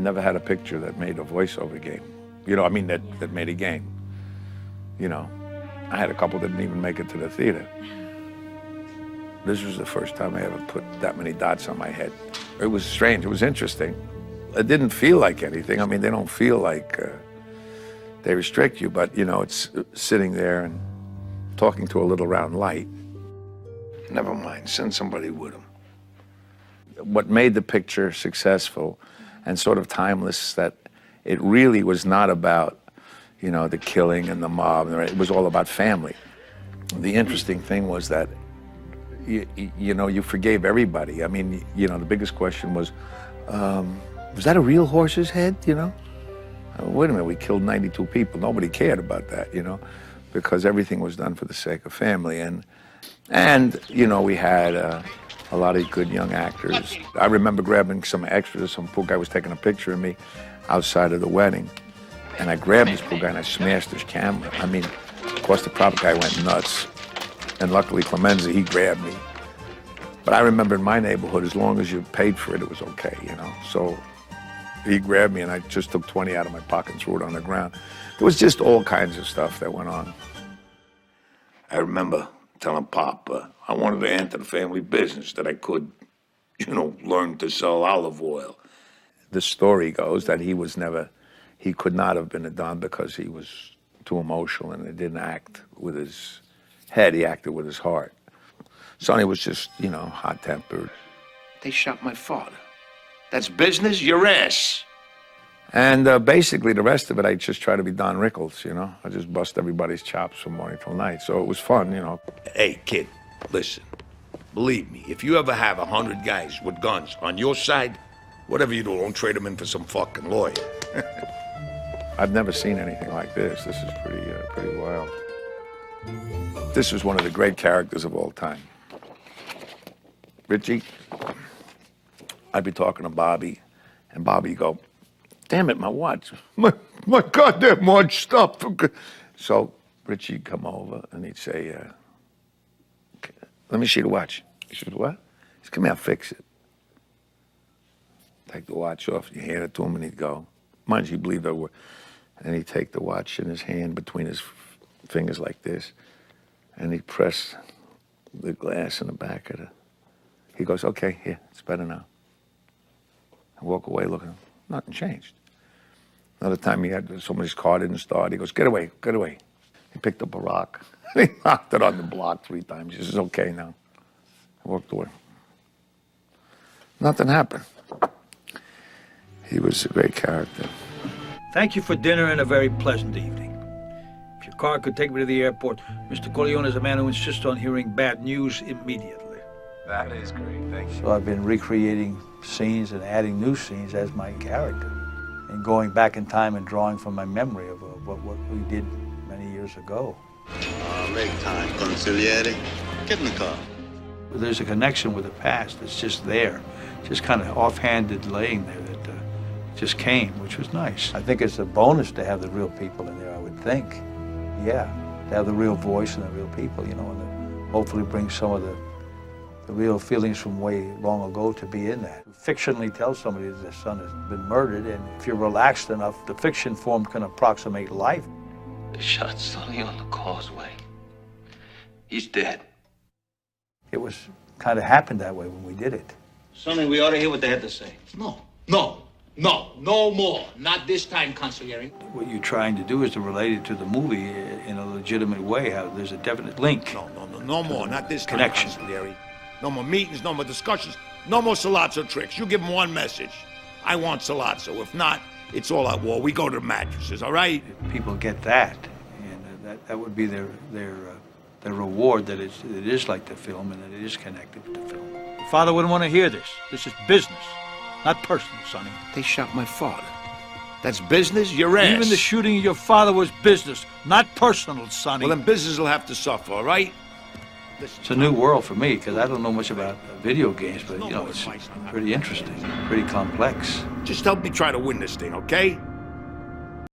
never had a picture that made a voiceover game. You know, I mean, that made a game. You know, I had a couple that didn't even make it to the theater. This was the first time I ever put that many dots on my head. It was strange, it was interesting. It didn't feel like anything. I mean, they don't feel like they restrict you, but you know, it's sitting there and talking to a little round light. Never mind, send somebody with them. What made the picture successful and sort of timeless, that it really was not about, you know, the killing and the mob. It was all about family. The interesting thing was that, you know, you forgave everybody. I mean, you know, the biggest question was that a real horse's head, you know? Wait a minute, we killed 92 people. Nobody cared about that, you know, because everything was done for the sake of family. And you know, we had a lot of good young actors. I remember grabbing some extras. Some poor guy was taking a picture of me outside of the wedding. And I grabbed this poor guy and I smashed his camera. I mean, of course, the prop guy went nuts. And luckily, Clemenza, he grabbed me. But I remember in my neighborhood, as long as you paid for it, it was okay, you know? So he grabbed me and I just took 20 out of my pocket and threw it on the ground. There was just all kinds of stuff that went on. I remember telling Pop I wanted to enter the family business, that I could, you know, learn to sell olive oil. The story goes that he could not have been a Don because he was too emotional and he didn't act with his head, he acted with his heart. Sonny was just, you know, hot-tempered. They shot my father. That's business, your ass. And basically the rest of it, I just try to be Don Rickles, you know? I just bust everybody's chops from morning till night, so it was fun, you know. Hey, kid, listen. Believe me, if you ever have 100 guys with guns on your side, whatever you do, don't trade them in for some fucking lawyer. I've never seen anything like this. This is pretty wild. This was one of the great characters of all time. Richie, I'd be talking to Bobby, and Bobby would go, damn it, my watch. My goddamn watch stopped. So Richie'd come over and he'd say, let me see the watch. He said, what? He said, come here, I'll fix it. Take the watch off, you hand it to him, and he'd go, mind you, he believed I would. And he'd take the watch in his hand between his fingers like this, and he'd press the glass in the back of it. He goes, okay, here, it's better now. I walk away looking, nothing changed. Another time he had somebody's car didn't start. He goes, get away, get away. He picked up a rock. He knocked it on the block 3 times. He says, okay now. I walked away. Nothing happened. He was a great character. Thank you for dinner and a very pleasant evening. If your car could take me to the airport, Mr. Corleone is a man who insists on hearing bad news immediately. That is great, thank you. So I've been recreating scenes and adding new scenes as my character, and going back in time and drawing from my memory of what we did many years ago. Make time, consigliere. Get in the car. There's a connection with the past that's just there, just kind of offhanded laying there that just came, which was nice. I think it's a bonus to have the real people in there, I would think. Yeah, to have the real voice and the real people, you know, and hopefully bring some of the real feelings from way long ago to be in that. Fictionally tell somebody that their son has been murdered, and if you're relaxed enough, the fiction form can approximate life. They shot Sonny on the causeway. He's dead. It was kind of happened that way when we did it. Sonny, we ought to hear what they had to say. No more. Not this time, consigliere. What you're trying to do is to relate it to the movie in a legitimate way, how there's a definite link. No more, not this time, Connection. consigliere. No more meetings, no more discussions, no more Salazzo tricks. You give them one message. I want Salazzo. If not, it's all out war. We go to the mattresses, all right? If people get that, and that would be their reward, that it is like the film and that it is connected to the film. Your father wouldn't want to hear this. This is business, not personal, Sonny. They shot my father. That's business, your ass. Even the shooting of your father was business, not personal, Sonny. Well, then business will have to suffer, all right? It's a new world for me, because I don't know much about video games, but, you know, it's pretty interesting, pretty complex. Just help me try to win this thing, okay?